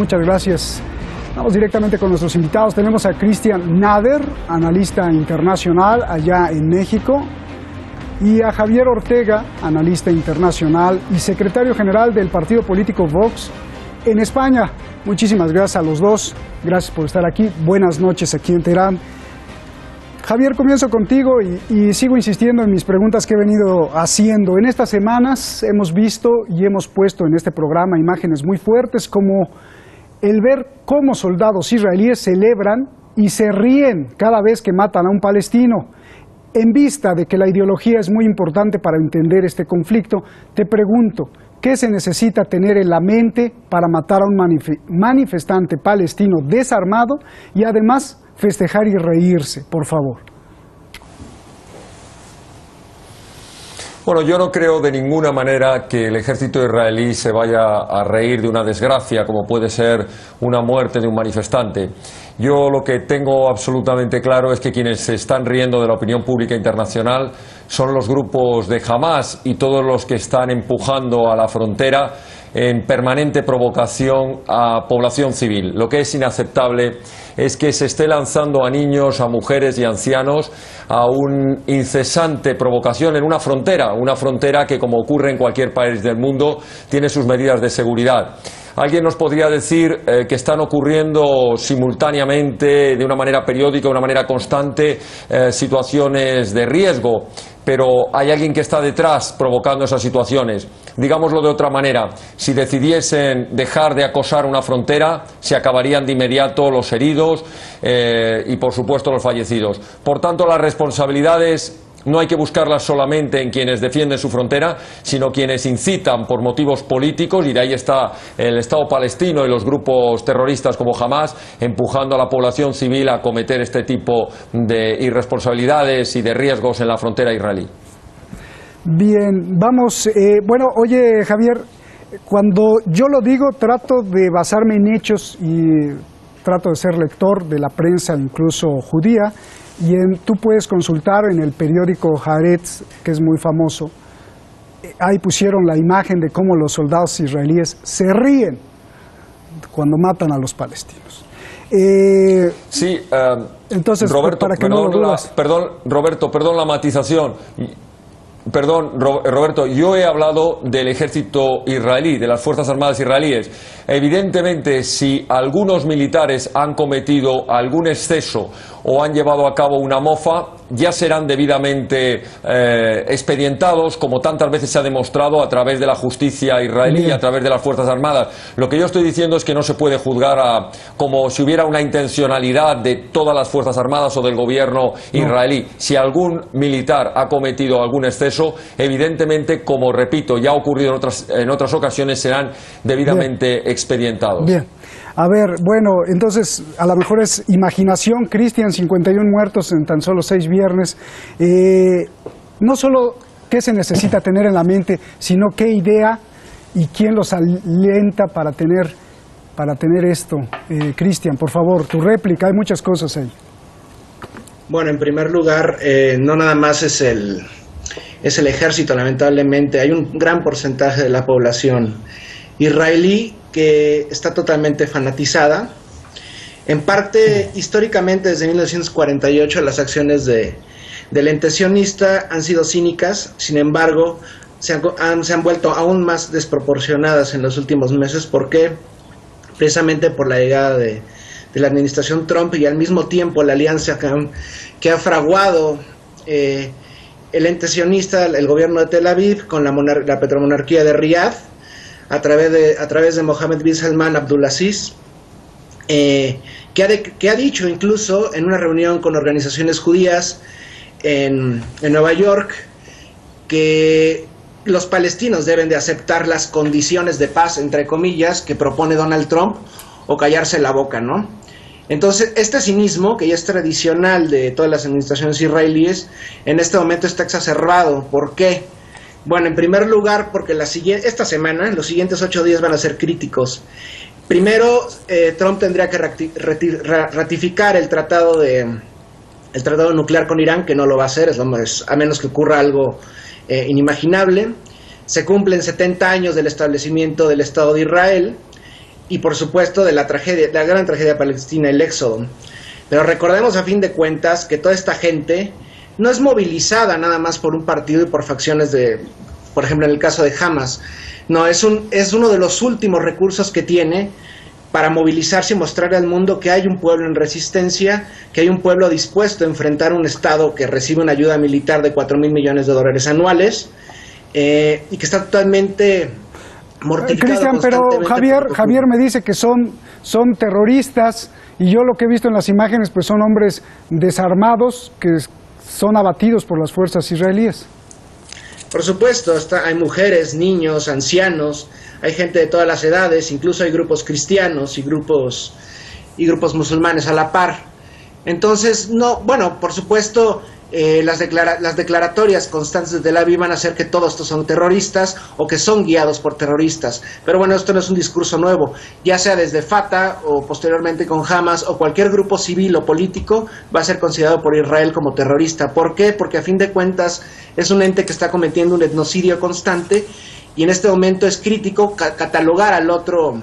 Muchas gracias. Vamos directamente con nuestros invitados. Tenemos a Cristian Nader, analista internacional allá en México, y a Javier Ortega, analista internacional y secretario general del partido político Vox en España. Muchísimas gracias a los dos. Gracias por estar aquí. Buenas noches aquí en Teherán. Javier, comienzo contigo y sigo insistiendo en mis preguntas que he venido haciendo. En estas semanas hemos visto y hemos puesto en este programa imágenes muy fuertes, como el ver cómo soldados israelíes celebran y se ríen cada vez que matan a un palestino. En vista de que la ideología es muy importante para entender este conflicto, te pregunto, ¿qué se necesita tener en la mente para matar a un manifestante palestino desarmado y además festejar y reírse, por favor? Bueno, yo no creo de ninguna manera que el ejército israelí se vaya a reír de una desgracia como puede ser una muerte de un manifestante. Yo lo que tengo absolutamente claro es que quienes se están riendo de la opinión pública internacional son los grupos de Hamás y todos los que están empujando a la frontera en permanente provocación a población civil. Lo que es inaceptable es que se esté lanzando a niños, a mujeres y ancianos a una incesante provocación en una frontera que, como ocurre en cualquier país del mundo, tiene sus medidas de seguridad. Alguien nos podría decir que están ocurriendo simultáneamente, de una manera periódica, de una manera constante, situaciones de riesgo, pero hay alguien que está detrás provocando esas situaciones. Digámoslo de otra manera, si decidiesen dejar de acosar una frontera, se acabarían de inmediato los heridos y, por supuesto, los fallecidos. Por tanto, las responsabilidades no hay que buscarlas solamente en quienes defienden su frontera, sino quienes incitan por motivos políticos, y de ahí está el Estado palestino y los grupos terroristas como Hamás, empujando a la población civil a cometer este tipo de irresponsabilidades y de riesgos en la frontera israelí. Bien, vamos, bueno, oye Javier, cuando yo lo digo trato de basarme en hechos y trato de ser lector de la prensa, incluso judía, y tú puedes consultar en el periódico Haaretz, que es muy famoso. Ahí pusieron la imagen de cómo los soldados israelíes se ríen cuando matan a los palestinos. Sí, entonces, Roberto, para que no lo dudas. Perdón la matización. Perdón, Roberto, yo he hablado del ejército israelí, de las Fuerzas Armadas israelíes. Evidentemente, si algunos militares han cometido algún exceso o han llevado a cabo una mofa, ya serán debidamente expedientados, como tantas veces se ha demostrado a través de la justicia israelí y a través de las Fuerzas Armadas. Lo que yo estoy diciendo es que no se puede juzgar como si hubiera una intencionalidad de todas las Fuerzas Armadas o del gobierno israelí. Si algún militar ha cometido algún exceso, evidentemente, como repito, ya ha ocurrido en otras ocasiones, serán debidamente expedientados. Bien. A ver, bueno, entonces a lo mejor es imaginación, Cristian, 51 muertos en tan solo 6 viernes. No solo qué se necesita tener en la mente, sino qué idea y quién los alienta para tener esto. Cristian, por favor, tu réplica, hay muchas cosas ahí. Bueno, en primer lugar, no nada más es el ejército, lamentablemente. Hay un gran porcentaje de la población israelí que está totalmente fanatizada. En parte, históricamente, desde 1948, las acciones del ente sionista han sido cínicas. Sin embargo, se han vuelto aún más desproporcionadas en los últimos meses. ¿Por qué? Precisamente por la llegada de la administración Trump y al mismo tiempo la alianza que ha fraguado el ente sionista, el gobierno de Tel Aviv, con la petromonarquía de Riyadh, a través de Mohammed bin Salman Abdulaziz, que ha dicho incluso en una reunión con organizaciones judías en Nueva York que los palestinos deben de aceptar las condiciones de paz, entre comillas, que propone Donald Trump, o callarse la boca, ¿no? Entonces, este cinismo, que ya es tradicional de todas las administraciones israelíes, en este momento está exacerbado. ¿Por qué? Bueno, en primer lugar, porque esta semana, los siguientes 8 días van a ser críticos. Primero, Trump tendría que ratificar el tratado nuclear con Irán, que no lo va a hacer, a menos que ocurra algo inimaginable. Se cumplen 70 años del establecimiento del Estado de Israel. y por supuesto de la tragedia, de la gran tragedia palestina, el éxodo. Pero recordemos a fin de cuentas que toda esta gente no es movilizada nada más por un partido y por facciones de, por ejemplo en el caso de Hamas, no, es uno de los últimos recursos que tiene para movilizarse y mostrarle al mundo que hay un pueblo en resistencia, que hay un pueblo dispuesto a enfrentar un Estado que recibe una ayuda militar de $4,000 millones anuales, y que está totalmente mortificado. Cristian, pero Javier me dice que son terroristas, y yo lo que he visto en las imágenes pues son hombres desarmados que son abatidos por las fuerzas israelíes. Por supuesto, hay mujeres, niños, ancianos, hay gente de todas las edades, incluso hay grupos cristianos y grupos musulmanes a la par. Entonces, no, bueno, por supuesto, las declaratorias constantes de Tel Aviv van a hacer que todos estos son terroristas o que son guiados por terroristas. Pero bueno, esto no es un discurso nuevo, ya sea desde Fatah o posteriormente con Hamas o cualquier grupo civil o político va a ser considerado por Israel como terrorista. ¿Por qué? Porque a fin de cuentas es un ente que está cometiendo un etnocidio constante y en este momento es crítico catalogar al otro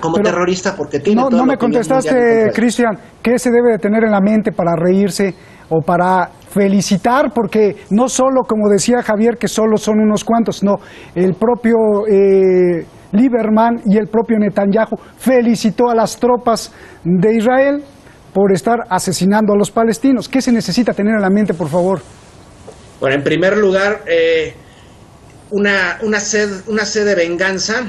como terrorista porque tiene todo. No me contestaste, Cristian, ¿qué se debe de tener en la mente para reírse o para felicitar? Porque no solo, como decía Javier, que solo son unos cuantos, no, el propio Lieberman y el propio Netanyahu felicitó a las tropas de Israel por estar asesinando a los palestinos. ¿Qué se necesita tener en la mente, por favor? Bueno, en primer lugar, una sed de venganza,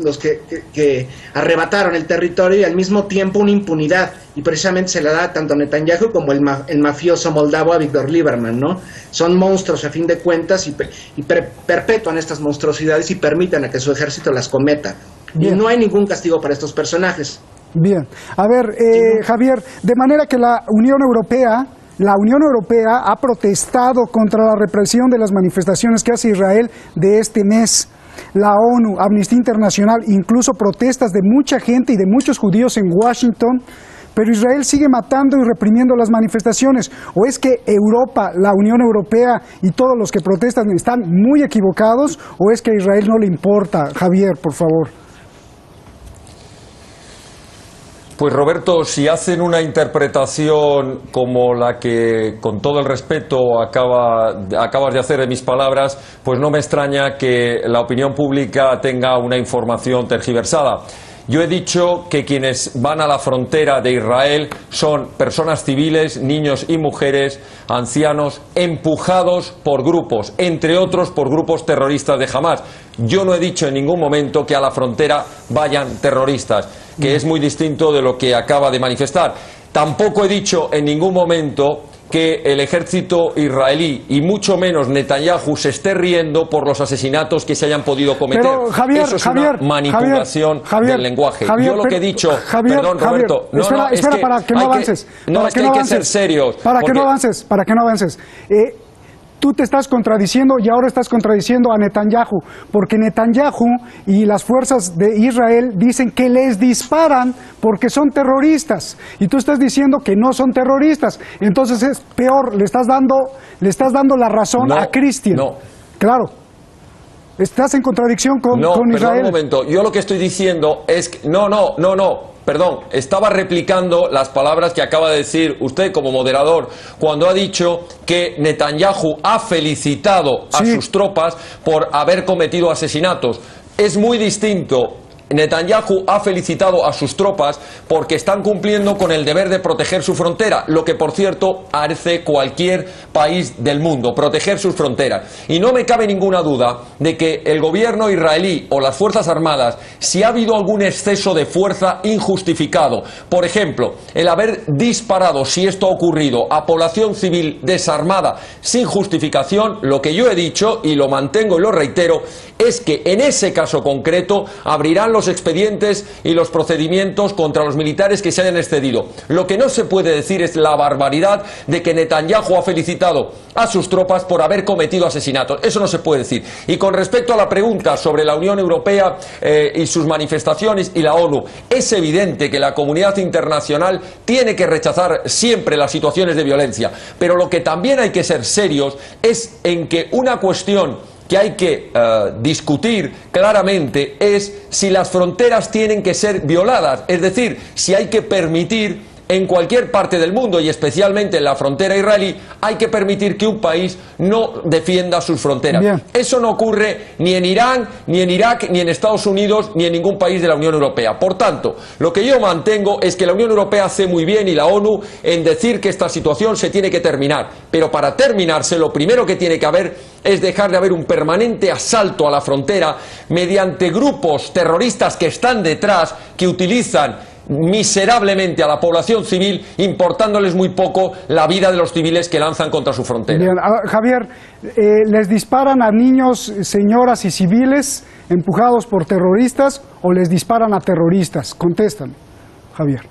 los que arrebataron el territorio, y al mismo tiempo una impunidad, y precisamente se la da tanto a Netanyahu como el mafioso moldavo a Víctor Lieberman, ¿no? Son monstruos a fin de cuentas y perpetúan estas monstruosidades y permiten a que su ejército las cometa. Bien. Y no hay ningún castigo para estos personajes. Bien, a ver, Javier, de manera que la Unión Europea ha protestado contra la represión de las manifestaciones que hace Israel de este mes. La ONU, Amnistía Internacional, incluso protestas de mucha gente y de muchos judíos en Washington, pero Israel sigue matando y reprimiendo las manifestaciones. ¿O es que Europa, la Unión Europea y todos los que protestan están muy equivocados, o es que a Israel no le importa? Javier, por favor. Pues Roberto, si hacen una interpretación como la que, con todo el respeto, acabas de hacer de mis palabras, pues no me extraña que la opinión pública tenga una información tergiversada. Yo he dicho que quienes van a la frontera de Israel son personas civiles, niños y mujeres, ancianos, empujados por grupos, entre otros por grupos terroristas de Hamas. Yo no he dicho en ningún momento que a la frontera vayan terroristas, que es muy distinto de lo que acaba de manifestar. Tampoco he dicho en ningún momento que el ejército israelí y mucho menos Netanyahu se esté riendo por los asesinatos que se hayan podido cometer. Pero, Javier, eso es una manipulación del lenguaje. Yo lo que he dicho, perdón Roberto, espera, para que no avances. No, es que hay que ser serios. Para que no avances. Tú te estás contradiciendo y ahora estás contradiciendo a Netanyahu, porque Netanyahu y las fuerzas de Israel dicen que les disparan porque son terroristas, y tú estás diciendo que no son terroristas. Entonces es peor, le estás dando la razón a Cristian. No. Claro. Estás en contradicción con Israel. Perdón un momento. Yo lo que estoy diciendo es que... Perdón, estaba replicando las palabras que acaba de decir usted como moderador cuando ha dicho que Netanyahu ha felicitado a sus tropas por haber cometido asesinatos. Es muy distinto. Netanyahu ha felicitado a sus tropas porque están cumpliendo con el deber de proteger su frontera, lo que por cierto hace cualquier país del mundo, proteger sus fronteras. Y no me cabe ninguna duda de que el gobierno israelí o las fuerzas armadas, si ha habido algún exceso de fuerza injustificado, por ejemplo, el haber disparado, si esto ha ocurrido, a población civil desarmada sin justificación, lo que yo he dicho y lo mantengo y lo reitero es que en ese caso concreto abrirán los expedientes y los procedimientos contra los militares que se hayan excedido. Lo que no se puede decir es la barbaridad de que Netanyahu ha felicitado a sus tropas por haber cometido asesinatos. Eso no se puede decir. Y con respecto a la pregunta sobre la Unión Europea y sus manifestaciones y la ONU, es evidente que la comunidad internacional tiene que rechazar siempre las situaciones de violencia. Pero lo que también hay que ser serios es en que una cuestión que hay que discutir claramente es si las fronteras tienen que ser violadas, es decir, si hay que permitir en cualquier parte del mundo y especialmente en la frontera israelí, hay que permitir que un país no defienda sus fronteras. Bien. Eso no ocurre ni en Irán, ni en Irak, ni en Estados Unidos, ni en ningún país de la Unión Europea. Por tanto, lo que yo mantengo es que la Unión Europea hace muy bien, y la ONU, en decir que esta situación se tiene que terminar. Pero para terminarse, lo primero que tiene que haber es dejar de haber un permanente asalto a la frontera mediante grupos terroristas que están detrás, que utilizan miserablemente a la población civil, importándoles muy poco la vida de los civiles que lanzan contra su frontera. Bien, Javier, ¿les disparan a niños, señoras y civiles empujados por terroristas o les disparan a terroristas? Contestan, Javier.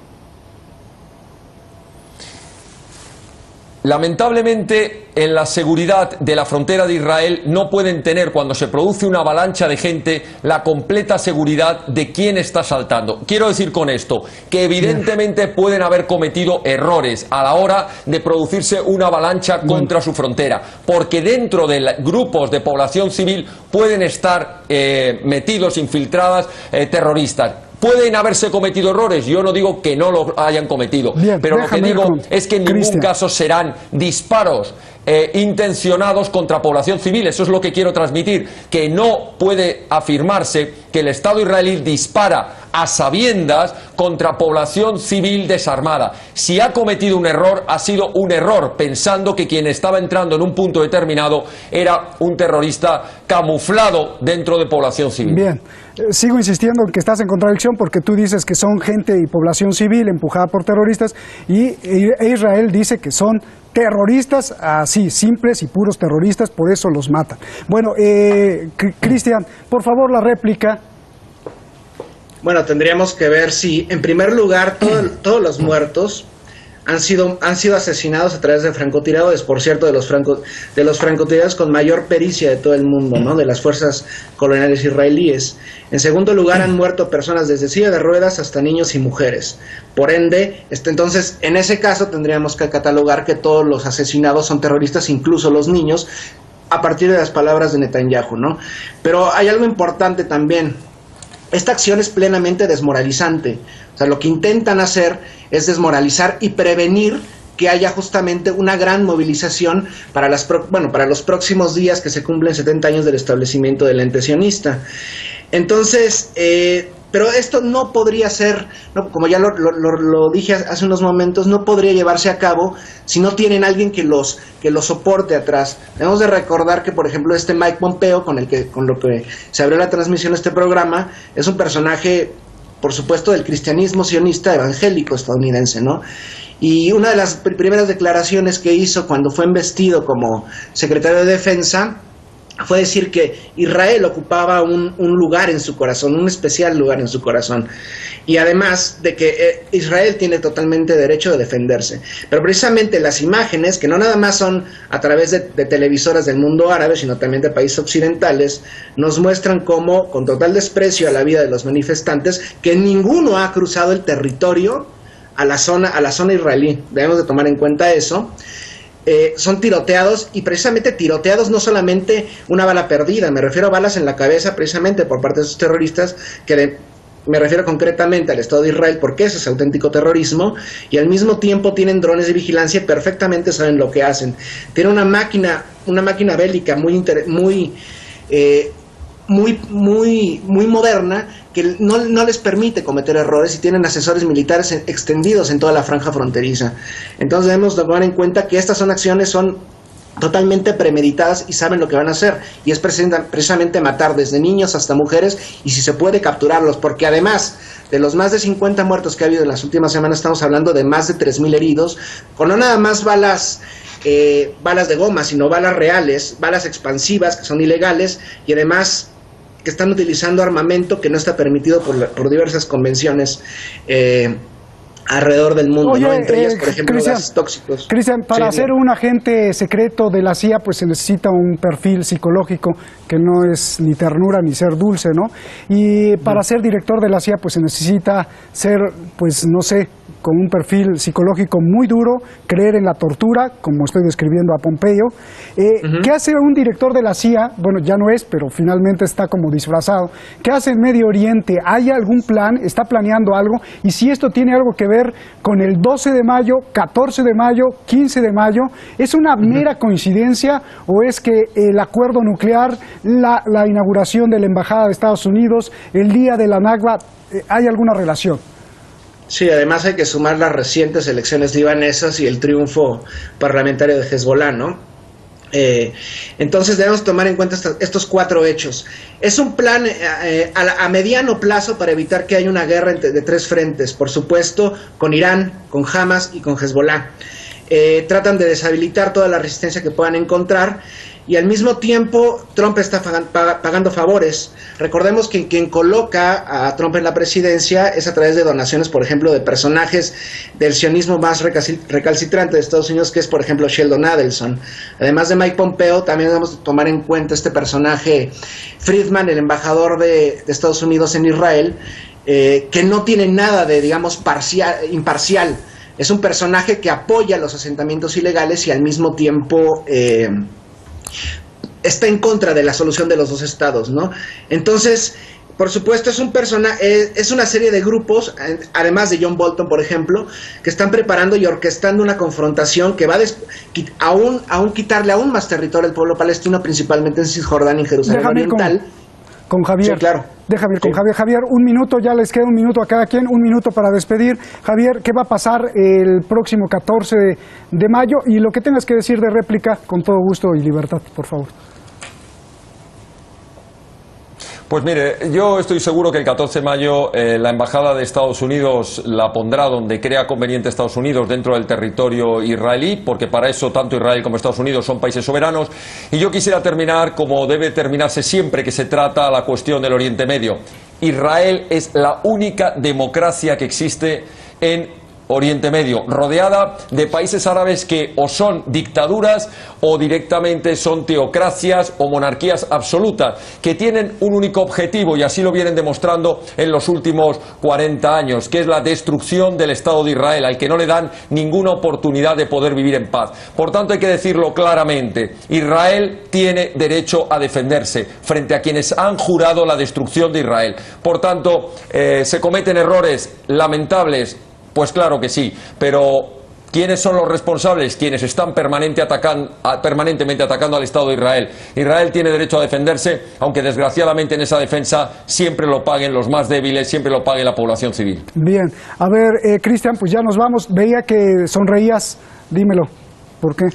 Lamentablemente, en la seguridad de la frontera de Israel no pueden tener, cuando se produce una avalancha de gente, la completa seguridad de quién está saltando. Quiero decir con esto que evidentemente pueden haber cometido errores a la hora de producirse una avalancha contra su frontera, porque dentro de grupos de población civil pueden estar metidos, infiltradas terroristas. ¿Pueden haberse cometido errores? Yo no digo que no lo hayan cometido, bien, pero lo que digo es que en ningún caso serán disparos intencionados contra población civil. Eso es lo que quiero transmitir, que no puede afirmarse que el Estado israelí dispara a sabiendas contra población civil desarmada. Si ha cometido un error, ha sido un error, pensando que quien estaba entrando en un punto determinado era un terrorista camuflado dentro de población civil. Bien, sigo insistiendo en que estás en contradicción, porque tú dices que son gente y población civil empujada por terroristas, y Israel dice que son terroristas, así, simples y puros terroristas, por eso los matan. Bueno, Cristian, por favor, la réplica. Bueno, tendríamos que ver si, en primer lugar, todos los muertos han sido asesinados a través de francotiradores, por cierto, de los francotiradores con mayor pericia de todo el mundo, ¿no? De las fuerzas coloniales israelíes. En segundo lugar, han muerto personas desde silla de ruedas hasta niños y mujeres. Por ende, entonces, en ese caso tendríamos que catalogar que todos los asesinados son terroristas, incluso los niños, a partir de las palabras de Netanyahu, ¿no? Pero hay algo importante también. Esta acción es plenamente desmoralizante. O sea, lo que intentan hacer es desmoralizar y prevenir que haya justamente una gran movilización para los próximos días que se cumplen 70 años del establecimiento del ente sionista. Entonces, pero esto no podría ser, no, como ya lo dije hace unos momentos, no podría llevarse a cabo si no tienen alguien que los soporte atrás. Debemos de recordar que, por ejemplo, Mike Pompeo, con lo que se abrió la transmisión de este programa, es un personaje, por supuesto, del cristianismo sionista evangélico estadounidense, ¿no? Y una de las primeras declaraciones que hizo cuando fue investido como secretario de Defensa fue decir que Israel ocupaba un lugar en su corazón, un especial lugar en su corazón, y además de que Israel tiene totalmente derecho de defenderse. Pero precisamente las imágenes, que no nada más son a través de televisoras del mundo árabe, sino también de países occidentales, nos muestran cómo, con total desprecio a la vida de los manifestantes, que ninguno ha cruzado el territorio a la zona israelí. Debemos de tomar en cuenta eso. Son tiroteados, y precisamente tiroteados no solamente una bala perdida, me refiero a balas en la cabeza precisamente por parte de esos terroristas, me refiero concretamente al Estado de Israel, porque eso es auténtico terrorismo, y al mismo tiempo tienen drones de vigilancia y perfectamente saben lo que hacen. Tienen una máquina bélica muy moderna, que no les permite cometer errores, y tienen asesores militares extendidos en toda la franja fronteriza. Entonces debemos tomar en cuenta que estas acciones son totalmente premeditadas y saben lo que van a hacer, y es precisamente matar desde niños hasta mujeres, y si se puede capturarlos, porque además de los más de 50 muertos que ha habido en las últimas semanas, estamos hablando de más de 3.000 heridos, con no nada más balas de goma, sino balas reales, balas expansivas que son ilegales, y además que están utilizando armamento que no está permitido por diversas convenciones alrededor del mundo. Oye, ¿no? Entre ellas, por ejemplo, Cristian, gases tóxicos. Cristian, para ser un agente secreto de la CIA, pues se necesita un perfil psicológico que no es ni ternura ni ser dulce, ¿no? Y para ser director de la CIA, pues se necesita ser, pues no sé, con un perfil psicológico muy duro, creer en la tortura, como estoy describiendo a Pompeo. ¿Qué hace un director de la CIA? Bueno, ya no es, pero finalmente está como disfrazado. ¿Qué hace en Medio Oriente? ¿Hay algún plan? ¿Está planeando algo? Y si esto tiene algo que ver con el 12 de mayo, 14 de mayo, 15 de mayo, ¿es una mera coincidencia o es que el acuerdo nuclear, la inauguración de la Embajada de Estados Unidos, el día de la Nakba, hay alguna relación? Sí, además hay que sumar las recientes elecciones libanesas y el triunfo parlamentario de Hezbollah, ¿no? Entonces debemos tomar en cuenta estos 4 hechos. Es un plan a mediano plazo para evitar que haya una guerra de 3 frentes, por supuesto, con Irán, con Hamas y con Hezbollah. Tratan de deshabilitar toda la resistencia que puedan encontrar y al mismo tiempo Trump está pagando favores. Recordemos que quien coloca a Trump en la presidencia es a través de donaciones, por ejemplo, de personajes del sionismo más recalcitrante de Estados Unidos, que es, por ejemplo, Sheldon Adelson. Además de Mike Pompeo, también debemos tomar en cuenta este personaje, Friedman, el embajador de Estados Unidos en Israel, que no tiene nada de, digamos, imparcial. Es un personaje que apoya los asentamientos ilegales y al mismo tiempo está en contra de la solución de los 2 estados, ¿no? Entonces, por supuesto, es una serie de grupos, además de John Bolton, por ejemplo, que están preparando y orquestando una confrontación que va a quitarle aún más territorio al pueblo palestino, principalmente en Cisjordania y en Jerusalén Oriental. Con Javier. Sí, claro. Déjame ir con Javier. Javier, un minuto, ya les queda un minuto a cada quien, un minuto para despedir. Javier, ¿qué va a pasar el próximo 14 de mayo? Y lo que tengas que decir de réplica, con todo gusto y libertad, por favor. Pues mire, yo estoy seguro que el 14 de mayo la Embajada de Estados Unidos la pondrá donde crea conveniente Estados Unidos dentro del territorio israelí, porque para eso tanto Israel como Estados Unidos son países soberanos. Y yo quisiera terminar como debe terminarse siempre que se trata la cuestión del Oriente Medio. Israel es la única democracia que existe en Oriente Medio, rodeada de países árabes que o son dictaduras o directamente son teocracias o monarquías absolutas, que tienen un único objetivo y así lo vienen demostrando en los últimos 40 años, que es la destrucción del Estado de Israel, al que no le dan ninguna oportunidad de poder vivir en paz. Por tanto, hay que decirlo claramente, Israel tiene derecho a defenderse frente a quienes han jurado la destrucción de Israel. Por tanto, se cometen errores lamentables. Pues claro que sí, pero ¿quiénes son los responsables? Quienes están permanentemente atacando al Estado de Israel. Israel tiene derecho a defenderse, aunque desgraciadamente en esa defensa siempre lo paguen los más débiles, siempre lo pague la población civil. Bien, a ver, Cristian, pues ya nos vamos. Veía que sonreías, dímelo. ¿Por qué?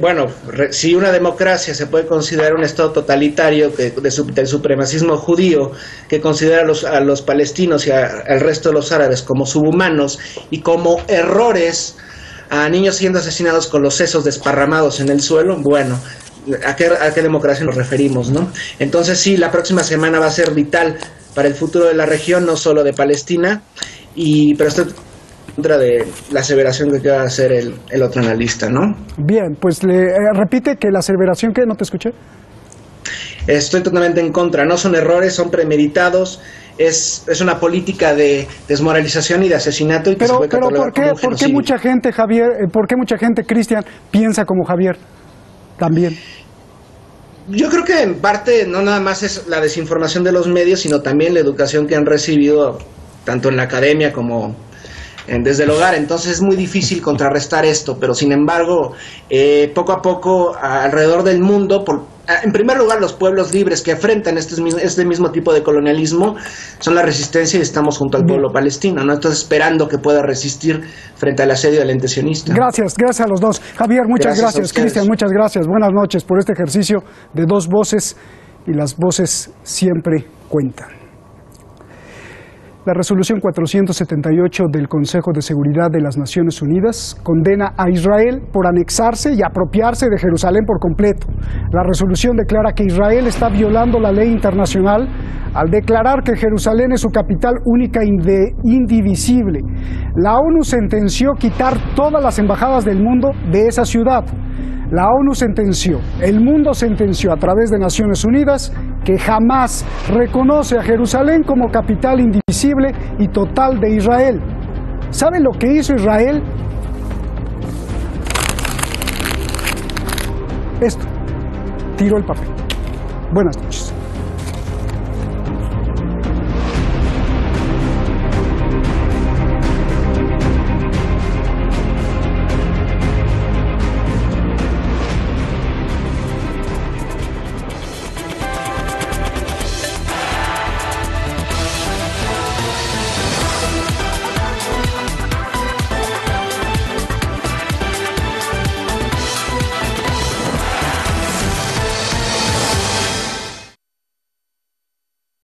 Bueno, si una democracia se puede considerar un Estado totalitario del supremacismo judío, que considera a los palestinos y al resto de los árabes como subhumanos y como errores, a niños siendo asesinados con los sesos desparramados en el suelo, bueno, ¿a qué democracia nos referimos, no? Entonces sí, la próxima semana va a ser vital para el futuro de la región, no solo de Palestina, pero estoy contra de la aseveración que va a hacer el otro analista, ¿no? Bien, pues repite que la aseveración que no te escuché. Estoy totalmente en contra, no son errores, son premeditados, es una política de desmoralización y de asesinato y que se puede catalogar como un genocidio. ¿Por qué mucha gente, Javier, Cristian, piensa como Javier también? Yo creo que en parte no nada más es la desinformación de los medios, sino también la educación que han recibido tanto en la academia como desde el hogar. Entonces es muy difícil contrarrestar esto, pero sin embargo, poco a poco alrededor del mundo, en primer lugar los pueblos libres que enfrentan este mismo tipo de colonialismo son la resistencia y estamos junto al pueblo palestino, ¿no? Entonces esperando que pueda resistir frente al asedio del ente sionista. Gracias a los dos. Javier, muchas gracias. Cristian, muchas gracias. Buenas noches por este ejercicio de 2 voces y las voces siempre cuentan. La resolución 478 del Consejo de Seguridad de las Naciones Unidas condena a Israel por anexarse y apropiarse de Jerusalén por completo. La resolución declara que Israel está violando la ley internacional al declarar que Jerusalén es su capital única e indivisible. La ONU sentenció quitar todas las embajadas del mundo de esa ciudad. La ONU sentenció, el mundo sentenció a través de Naciones Unidas que jamás reconoce a Jerusalén como capital indivisible y total de Israel. ¿Saben lo que hizo Israel? Esto. Tiró el papel. Buenas noches.